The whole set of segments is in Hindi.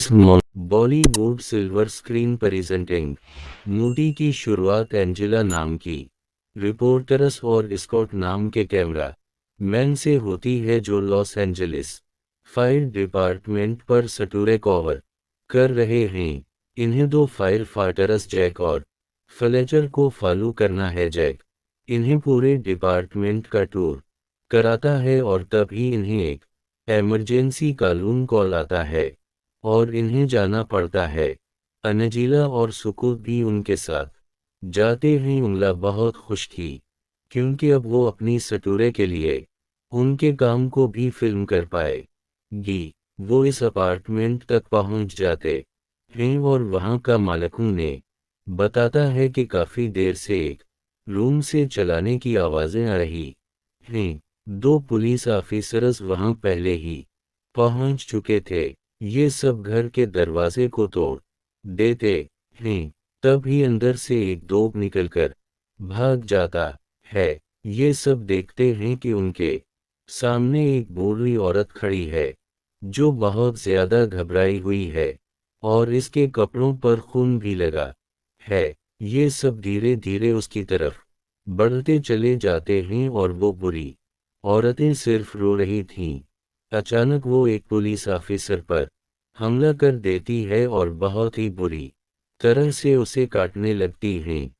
Bollywood silver screen presenting movie की शुरुआत एंजेला नाम की रिपोर्टरस और स्कॉट नाम के कैमरा मैन से होती है जो लॉस एंजलिस फायर डिपार्टमेंट पर सटोरे कवर कर रहे हैं। इन्हें दो फायर फाइटर्स जैक और फ्लेचर को फॉलो करना है। जैक इन्हें पूरे डिपार्टमेंट का टूर कराता है और तभी इन्हें एक इमरजेंसी कॉल आता है और इन्हें जाना पड़ता है। अनजीला और सुकूत भी उनके साथ जाते हैं। उंगला बहुत खुश थी क्योंकि अब वो अपनी सटूरे के लिए उनके काम को भी फिल्म कर पाएगी। वो इस अपार्टमेंट तक पहुंच जाते हैं और वहां का मालिक उन्हें बताता है कि काफी देर से एक रूम से चलाने की आवाजें आ रही हैं। दो पुलिस ऑफिसर्स वहां पहले ही पहुंच चुके थे। ये सब घर के दरवाजे को तोड़ देते हैं। तभी अंदर से एक दोग निकलकर भाग जाता है। ये सब देखते हैं कि उनके सामने एक बूढ़ी औरत खड़ी है जो बहुत ज्यादा घबराई हुई है और इसके कपड़ों पर खून भी लगा है। ये सब धीरे धीरे उसकी तरफ बढ़ते चले जाते हैं और वो बुरी औरतें सिर्फ रो रही थीं। अचानक वो एक पुलिस ऑफिसर पर हमला कर देती है और बहुत ही बुरी तरह से उसे काटने लगती हैं।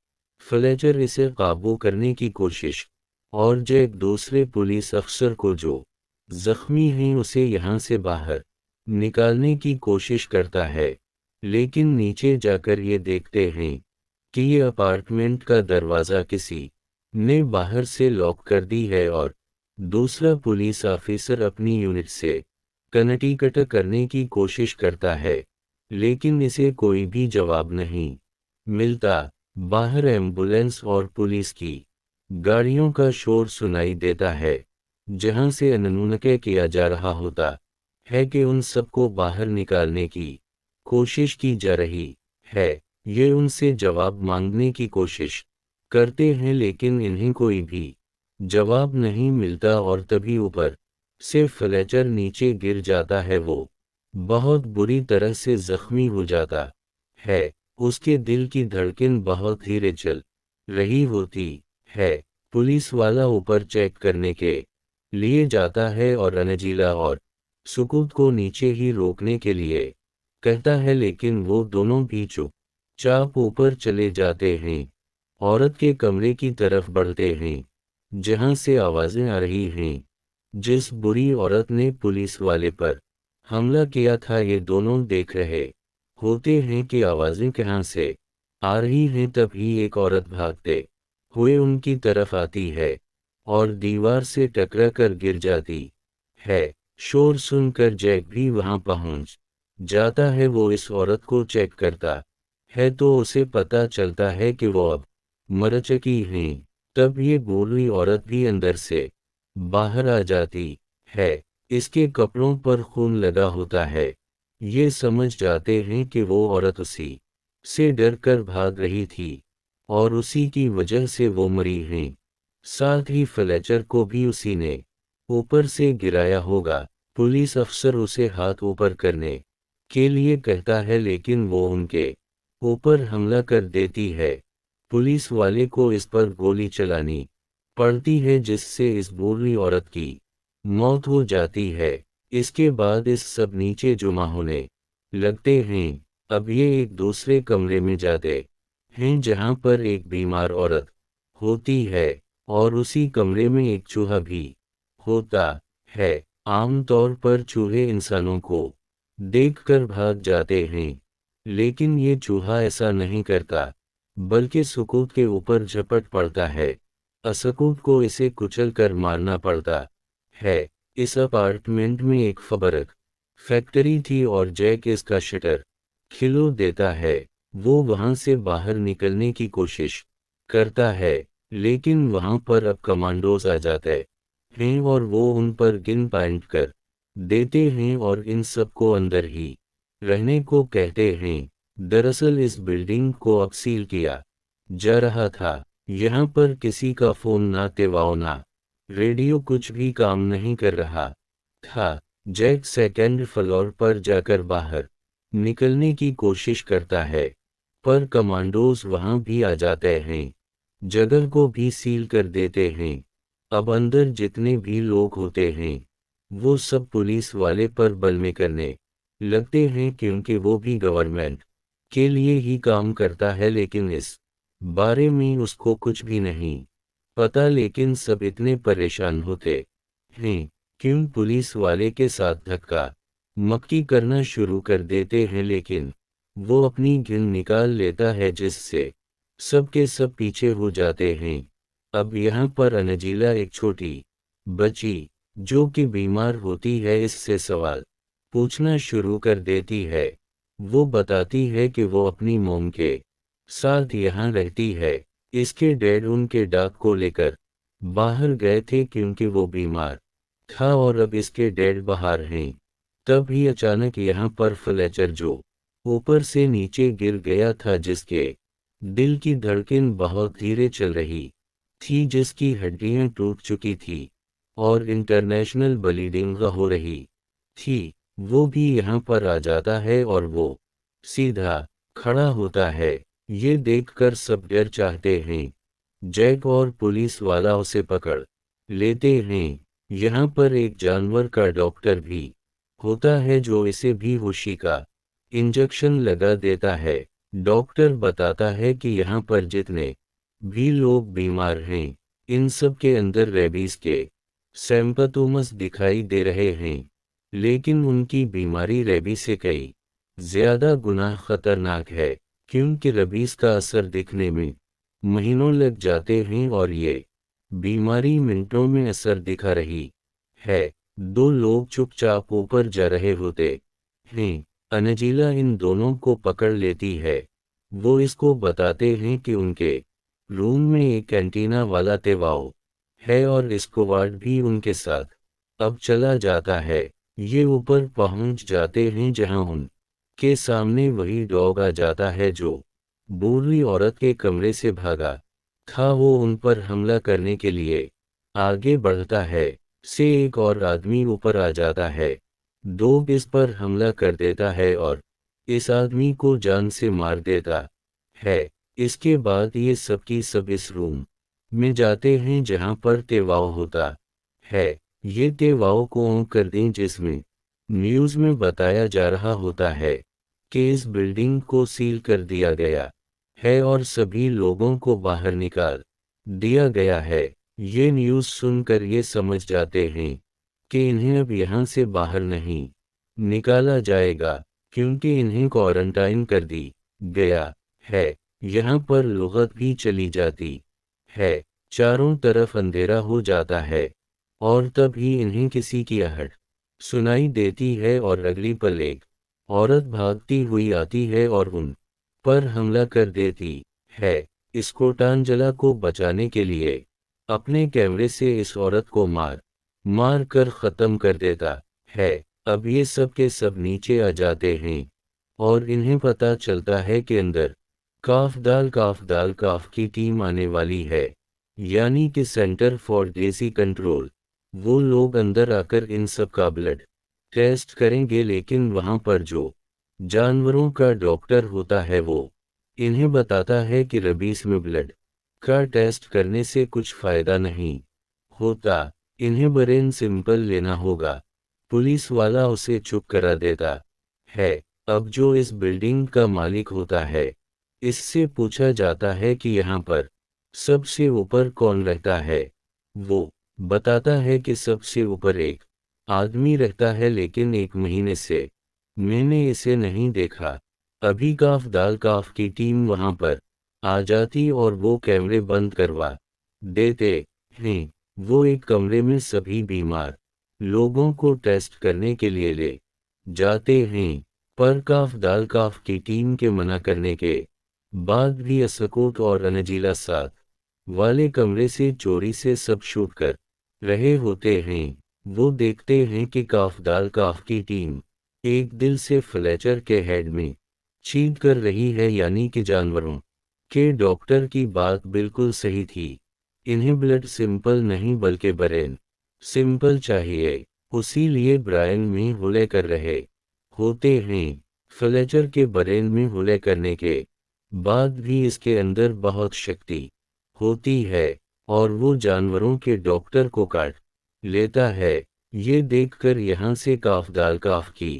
फ्लेचर इसे काबू करने की कोशिश और जैक दूसरे पुलिस अफसर को जो जख्मी है उसे यहाँ से बाहर निकालने की कोशिश करता है। लेकिन नीचे जाकर ये देखते हैं कि ये अपार्टमेंट का दरवाज़ा किसी ने बाहर से लॉक कर दी है और दूसरा पुलिस ऑफिसर अपनी यूनिट से कनेक्ट करने की कोशिश करता है लेकिन इसे कोई भी जवाब नहीं मिलता। बाहर एम्बुलेंस और पुलिस की गाड़ियों का शोर सुनाई देता है जहां से अनुनय किया जा रहा होता है कि उन सबको बाहर निकालने की कोशिश की जा रही है। ये उनसे जवाब मांगने की कोशिश करते हैं लेकिन इन्हें कोई भी जवाब नहीं मिलता और तभी ऊपर से फ्लेचर नीचे गिर जाता है। वो बहुत बुरी तरह से जख्मी हो जाता है। उसके दिल की धड़कन बहुत धीरे चल रही होती है। पुलिस वाला ऊपर चेक करने के लिए जाता है और अनजीला और सुकूत को नीचे ही रोकने के लिए कहता है लेकिन वो दोनों भी चुपचाप ऊपर चले जाते हैं। औरत के कमरे की तरफ बढ़ते हैं जहां से आवाजें आ रही हैं। जिस बुरी औरत ने पुलिस वाले पर हमला किया था ये दोनों देख रहे होते हैं कि आवाजें कहां से आ रही हैं। तभी एक औरत भागते हुए उनकी तरफ आती है और दीवार से टकरा कर गिर जाती है। शोर सुनकर जैक भी वहां पहुंच जाता है। वो इस औरत को चेक करता है तो उसे पता चलता है कि वो अब मर चुकी हैं। तब ये बूढ़ी औरत भी अंदर से बाहर आ जाती है। इसके कपड़ों पर खून लगा होता है। ये समझ जाते हैं कि वो औरत उसी से डरकर भाग रही थी और उसी की वजह से वो मरी हैं। साथ ही फ्लेचर को भी उसी ने ऊपर से गिराया होगा। पुलिस अफसर उसे हाथ ऊपर करने के लिए कहता है लेकिन वो उनके ऊपर हमला कर देती है। पुलिस वाले को इस पर गोली चलानी पड़ती है जिससे इस बूढ़ी औरत की मौत हो जाती है। इसके बाद इस सब नीचे जुमा होने लगते हैं। अब ये एक दूसरे कमरे में जाते हैं जहां पर एक बीमार औरत होती है और उसी कमरे में एक चूहा भी होता है। आमतौर पर चूहे इंसानों को देखकर भाग जाते हैं लेकिन ये चूहा ऐसा नहीं करता बल्कि सुकूत के ऊपर झपट पड़ता है। असकूत को इसे कुचल कर मारना पड़ता है। इस अपार्टमेंट में एक फबरक फैक्ट्री थी और जैक इसका शटर खिलो देता है। वो वहां से बाहर निकलने की कोशिश करता है लेकिन वहां पर अब कमांडोज आ जाते हैं और वो उन पर गिन पॉइंट कर देते हैं और इन सबको अंदर ही रहने को कहते हैं। दरअसल इस बिल्डिंग को अब सील किया जा रहा था। यहाँ पर किसी का फोन ना तेवाओ ना रेडियो कुछ भी काम नहीं कर रहा था। जैक सेकेंड फ्लोर पर जाकर बाहर निकलने की कोशिश करता है, पर कमांडोज वहां भी आ जाते हैं, जगह को भी सील कर देते हैं। अब अंदर जितने भी लोग होते हैं वो सब पुलिस वाले पर बल में करने लगते हैं, क्योंकि वो भी गवर्नमेंट के लिए ही काम करता है। लेकिन इस बारे में उसको कुछ भी नहीं पता। लेकिन सब इतने परेशान होते हैं क्यों पुलिस वाले के साथ धक्का मक्की करना शुरू कर देते हैं। लेकिन वो अपनी गिन निकाल लेता है, जिससे सब के सब पीछे हो जाते हैं। अब यहाँ पर अनजीला एक छोटी बच्ची जो कि बीमार होती है इससे सवाल पूछना शुरू कर देती है। वो बताती है कि वो अपनी मोम के साथ यहाँ रहती है। इसके डैड उनके डाक को लेकर बाहर गए थे क्योंकि वो बीमार था और अब इसके डैड बाहर हैं। तभी अचानक यहाँ पर फ्लेचर जो ऊपर से नीचे गिर गया था, जिसके दिल की धड़कन बहुत धीरे चल रही थी, जिसकी हड्डियां टूट चुकी थी और इंटरनेशनल ब्लीडिंग हो रही थी, वो भी यहाँ पर आ जाता है और वो सीधा खड़ा होता है। ये देखकर सब डर चाहते हैं। जैक और पुलिस वाला उसे पकड़ लेते हैं। यहाँ पर एक जानवर का डॉक्टर भी होता है जो इसे भी होशी का इंजेक्शन लगा देता है। डॉक्टर बताता है कि यहाँ पर जितने भी लोग बीमार हैं इन सब के अंदर रेबीज के सिम्पटोम्स दिखाई दे रहे हैं, लेकिन उनकी बीमारी रेबीज से कई ज्यादा गुना खतरनाक है, क्योंकि रेबीज का असर दिखने में महीनों लग जाते हैं और ये बीमारी मिनटों में असर दिखा रही है। दो लोग चुपचाप ऊपर जा रहे होते हैं। अनजीला इन दोनों को पकड़ लेती है। वो इसको बताते हैं कि उनके रूम में एक एंटीना वाला तेवाओ है और स्क्वाड भी उनके साथ अब चला जाता है। ये ऊपर पहुंच जाते हैं जहां उनके सामने वही डॉग आ जाता है जो बूढ़ी औरत के कमरे से भागा था। वो उन पर हमला करने के लिए आगे बढ़ता है। से एक और आदमी ऊपर आ जाता है। डॉग इस पर हमला कर देता है और इस आदमी को जान से मार देता है। इसके बाद ये सब की सब इस रूम में जाते हैं जहां पर तेवाओ होता है। ये तेवाओ को ऑन कर दें, जिसमें न्यूज़ में बताया जा रहा होता है कि इस बिल्डिंग को सील कर दिया गया है और सभी लोगों को बाहर निकाल दिया गया है। ये न्यूज़ सुनकर ये समझ जाते हैं कि इन्हें अब यहाँ से बाहर नहीं निकाला जाएगा, क्योंकि इन्हें क्वारंटाइन कर दी गया है। यहाँ पर लुग़त भी चली जाती है। चारों तरफ अंधेरा हो जाता है और तभी इन्हें किसी की आहट सुनाई देती है और अगली पल एक औरत भागती हुई आती है और उन पर हमला कर देती है। स्कॉटांजला को बचाने के लिए अपने कैमरे से इस औरत को मार कर ख़त्म कर देता है। अब ये सब के सब नीचे आ जाते हैं और इन्हें पता चलता है कि अंदर काफ दाल काफ की टीम आने वाली है, यानी कि सेंटर फॉर डिसीज कंट्रोल। वो लोग अंदर आकर इन सब का ब्लड टेस्ट करेंगे, लेकिन वहां पर जो जानवरों का डॉक्टर होता है वो इन्हें बताता है कि रेबीज में ब्लड का टेस्ट करने से कुछ फायदा नहीं होता, इन्हें ब्रेन सिंपल लेना होगा। पुलिस वाला उसे चुप करा देता है। अब जो इस बिल्डिंग का मालिक होता है इससे पूछा जाता है कि यहाँ पर सबसे ऊपर कौन रहता है। वो बताता है कि सबसे ऊपर एक आदमी रहता है, लेकिन 1 महीने से मैंने इसे नहीं देखा। अभी काफ की टीम वहां पर आ जाती और वो कैमरे बंद करवा देते हैं। वो एक कमरे में सभी बीमार लोगों को टेस्ट करने के लिए ले जाते हैं, पर काफ की टीम के मना करने के बाद भी अस्कोट और अनजीला साथ वाले कमरे से चोरी से सब शूट कर रहे होते हैं। वो देखते हैं कि काफ की टीम एक दिल से फ्लेचर के हेड में छींक कर रही है, यानी कि जानवरों के डॉक्टर की बात बिल्कुल सही थी। इन्हें ब्लड सिंपल नहीं बल्कि ब्रेन सिंपल चाहिए। उसी लिए ब्रायन में हुले कर रहे होते हैं। फ्लेचर के ब्रेन में हमले करने के बाद भी इसके अंदर बहुत शक्ति होती है और वो जानवरों के डॉक्टर को काट लेता है। ये देखकर यहाँ से काफदाल काफ की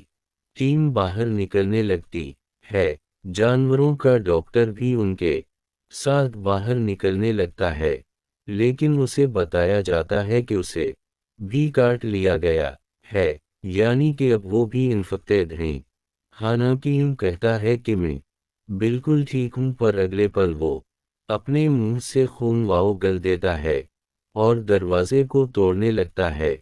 टीम बाहर निकलने लगती है। जानवरों का डॉक्टर भी उनके साथ बाहर निकलने लगता है, लेकिन उसे बताया जाता है कि उसे भी काट लिया गया है, यानी कि अब वो भी इन्फेक्टेड हैं। हालांकि यूं कहता है कि मैं बिल्कुल ठीक हूं, पर अगले पल वो अपने मुंह से खून गल देता है और दरवाजे को तोड़ने लगता है।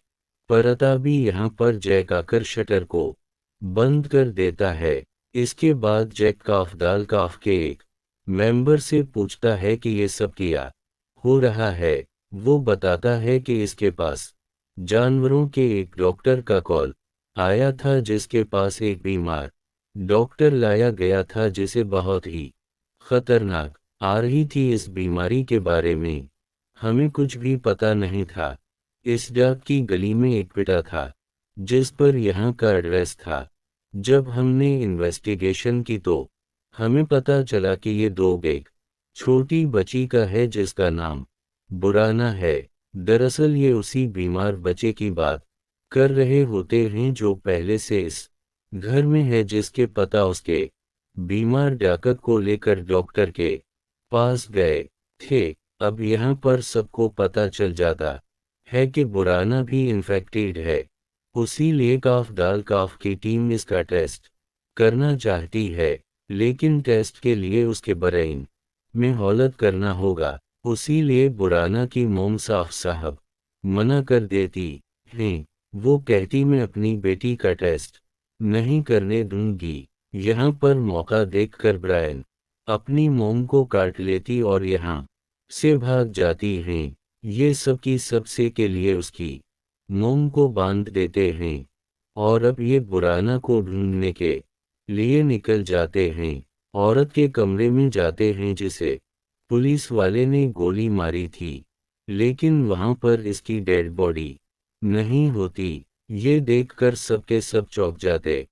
पर तभी यहाँ पर जैक आकर शटर को बंद कर देता है। इसके बाद जैक काफदाल काफ के एक मेंबर से पूछता है कि ये सब किया हो रहा है। वो बताता है कि इसके पास जानवरों के एक डॉक्टर का कॉल आया था, जिसके पास एक बीमार डॉक्टर लाया गया था जिसे बहुत ही खतरनाक आ रही थी इस बीमारी के बारे में हमें कुछ भी पता नहीं था। इस डाक की गली में एक पिटा था जिस पर यहाँ का एड्रेस था। जब हमने इन्वेस्टिगेशन की तो हमें पता चला कि ये दो एक छोटी बच्ची का है जिसका नाम बुराना है। दरअसल ये उसी बीमार बच्चे की बात कर रहे होते हैं जो पहले से इस घर में है, जिसके पता उसके बीमार डाकक को लेकर डॉक्टर के पास गए थे। अब यहाँ पर सबको पता चल जाता है कि बुराना भी इन्फेक्टेड है। उसी लिए काफदाल काफ की टीम इसका टेस्ट करना चाहती है, लेकिन टेस्ट के लिए उसके ब्रेन में हौलत करना होगा। उसी लिए बुराना की मोम साफ साहब मना कर देती हैं। वो कहती मैं अपनी बेटी का टेस्ट नहीं करने दूंगी। यहाँ पर मौका देखकर ब्रायन अपनी मोम को काट लेती और यहाँ से भाग जाती हैं। ये सब की सबसे के लिए उसकी मोम को बांध देते हैं और अब ये बुराना को ढूंढने के लिए निकल जाते हैं। औरत के कमरे में जाते हैं जिसे पुलिस वाले ने गोली मारी थी, लेकिन वहां पर इसकी डेड बॉडी नहीं होती। ये देखकर सबके सब चौंक जाते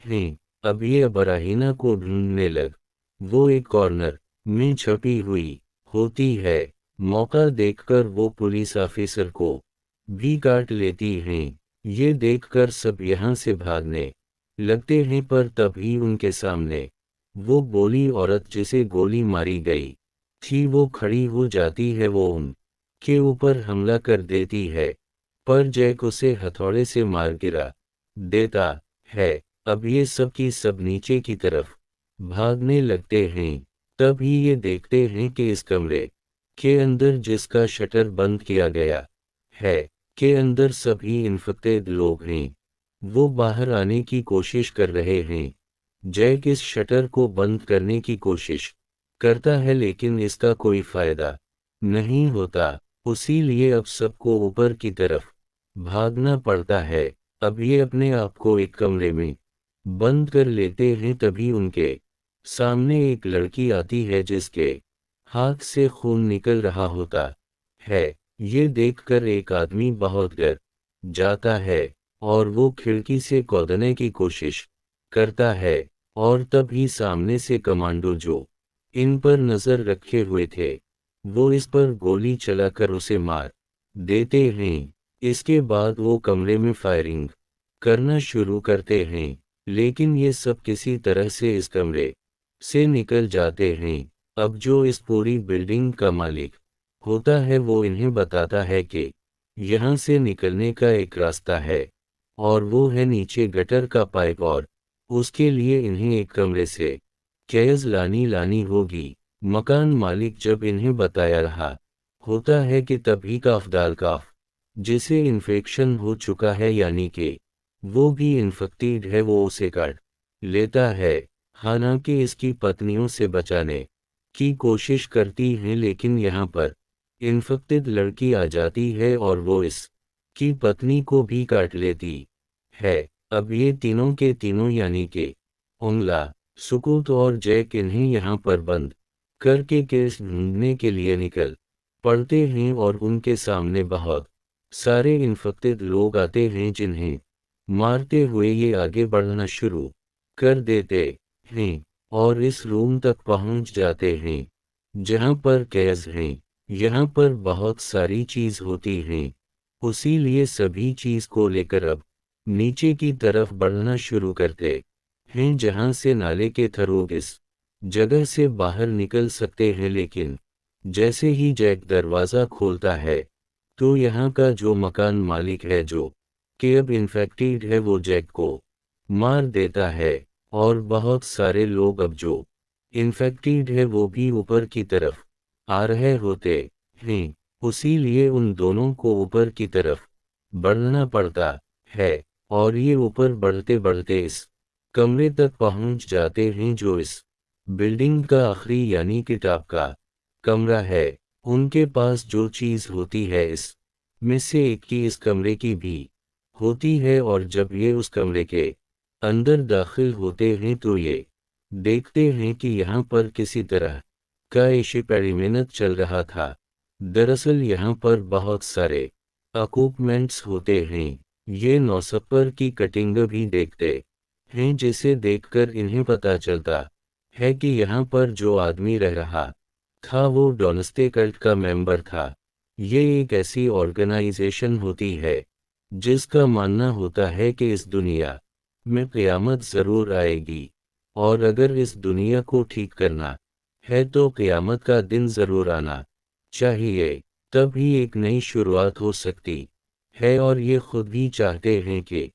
हैं। अब ये अबराहीना को ढूंढने लग वो एक कॉर्नर में छपी हुई होती है। मौका देखकर वो पुलिस ऑफिसर को भी काट लेती हैं। ये देखकर सब यहाँ से भागने लगते हैं, पर तभी उनके सामने वो बोली औरत जिसे गोली मारी गई थी वो खड़ी हो जाती है। वो उनके ऊपर हमला कर देती है, पर जैक उसे हथौड़े से मार गिरा देता है। अब ये सब की सब नीचे की तरफ भागने लगते हैं। तभी ये देखते हैं कि इस कमरे के अंदर जिसका शटर बंद किया गया है के अंदर सभी इन्फेक्टेड लोग हैं। वो बाहर आने की कोशिश कर रहे हैं। जैक इस शटर को बंद करने की कोशिश करता है, लेकिन इसका कोई फायदा नहीं होता। उसी लिए अब सबको ऊपर की तरफ भागना पड़ता है। अब ये अपने आप को एक कमरे में बंद कर लेते हैं। तभी उनके सामने एक लड़की आती है जिसके हाथ से खून निकल रहा होता है। ये देखकर एक आदमी बहुत डर जाता है और वो खिड़की से कूदने की कोशिश करता है, और तभी सामने से कमांडो जो इन पर नजर रखे हुए थे वो इस पर गोली चलाकर उसे मार देते हैं। इसके बाद वो कमरे में फायरिंग करना शुरू करते हैं, लेकिन ये सब किसी तरह से इस कमरे से निकल जाते हैं। अब जो इस पूरी बिल्डिंग का मालिक होता है वो इन्हें बताता है कि यहाँ से निकलने का एक रास्ता है, और वो है नीचे गटर का पाइप, और उसके लिए इन्हें एक कमरे से कैज लानी होगी। मकान मालिक जब इन्हें बताया रहा होता है कि तभी काफदाल काफ जिसे इन्फेक्शन हो चुका है, यानी कि वो भी इन्फेक्टेड है, वो उसे काट लेता है। हालांकि इसकी पत्नियों से बचाने की कोशिश करती हैं, लेकिन यहाँ पर इन्फेक्टेड लड़की आ जाती है और वो इस की पत्नी को भी काट लेती है। अब ये तीनों के तीनों यानी कि उंगला, सुकूत और जैक इन्हें यहाँ पर बंद करके केस ढूंढने के लिए निकल पड़ते हैं, और उनके सामने बहुत सारे इन्फेक्टेड लोग आते हैं जिन्हें मारते हुए ये आगे बढ़ना शुरू कर देते हैं और इस रूम तक पहुंच जाते हैं जहां पर कैद हैं। यहाँ पर बहुत सारी चीज होती हैं, उसीलिए सभी चीज को लेकर अब नीचे की तरफ बढ़ना शुरू करते हैं जहां से नाले के थ्रू इस जगह से बाहर निकल सकते हैं। लेकिन जैसे ही जैक दरवाज़ा खोलता है तो यहाँ का जो मकान मालिक है जो कि अब इन्फेक्टेड है वो जैक को मार देता है और बहुत सारे लोग अब जो इन्फेक्टेड है वो भी ऊपर की तरफ आ रहे होते हैं। उसीलिए उन दोनों को ऊपर की तरफ बढ़ना पड़ता है और ये ऊपर बढ़ते बढ़ते इस कमरे तक पहुंच जाते हैं जो इस बिल्डिंग का आखिरी यानी किताब का कमरा है। उनके पास जो चीज़ होती है इस में से एक की इस कमरे की भी होती है और जब ये उस कमरे के अंदर दाखिल होते हैं तो ये देखते हैं कि यहाँ पर किसी तरह का एक्सपेरिमेंट चल रहा था। दरअसल यहाँ पर बहुत सारे इक्विपमेंट्स होते हैं। ये नौसपर की कटिंग भी देखते हैं जिसे देखकर इन्हें पता चलता है कि यहाँ पर जो आदमी रह रहा था वो डोनस्टे कल्ट का मेंबर था। ये एक ऐसी ऑर्गेनाइजेशन होती है जिसका मानना होता है कि इस दुनिया में क़यामत ज़रूर आएगी और अगर इस दुनिया को ठीक करना है तो क़यामत का दिन ज़रूर आना चाहिए, तभी एक नई शुरुआत हो सकती है और ये खुद भी चाहते हैं कि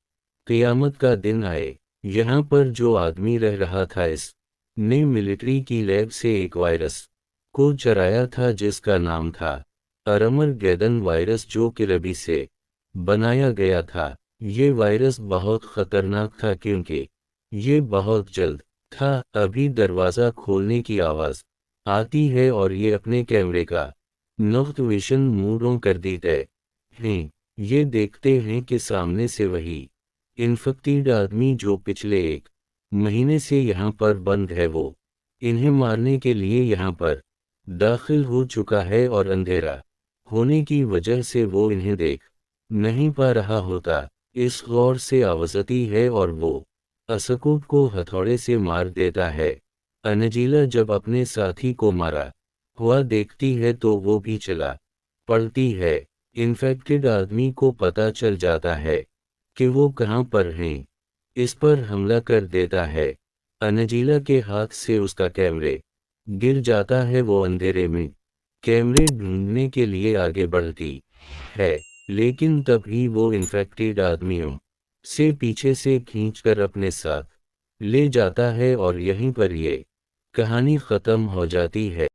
क़यामत का दिन आए। यहाँ पर जो आदमी रह रहा था इस ने मिलिट्री की लैब से एक वायरस को चराया था जिसका नाम था अरमरगेदन वायरस जो कि रबी से बनाया गया था। ये वायरस बहुत खतरनाक था क्योंकि ये बहुत जल्द था। अभी दरवाज़ा खोलने की आवाज़ आती है और ये अपने कैमरे का नाइट विजन मोड ऑन कर देते हैं। ये देखते हैं कि सामने से वही इन्फेक्टेड आदमी जो पिछले एक महीने से यहाँ पर बंद है वो इन्हें मारने के लिए यहाँ पर दाखिल हो चुका है और अंधेरा होने की वजह से वो इन्हें देख नहीं पा रहा होता। इस गौर से आवाज़ आती है और वो असकूट को हथौड़े से मार देता है। अनजीला जब अपने साथी को मारा हुआ देखती है तो वो भी चला पड़ती है। इन्फेक्टेड आदमी को पता चल जाता है कि वो कहाँ पर हैं, इस पर हमला कर देता है। अनजीला के हाथ से उसका कैमरे गिर जाता है। वो अंधेरे में कैमरे ढूंढने के लिए आगे बढ़ती है लेकिन तभी वो इन्फेक्टेड आदमियों से पीछे से खींचकर अपने साथ ले जाता है और यहीं पर ये कहानी ख़त्म हो जाती है।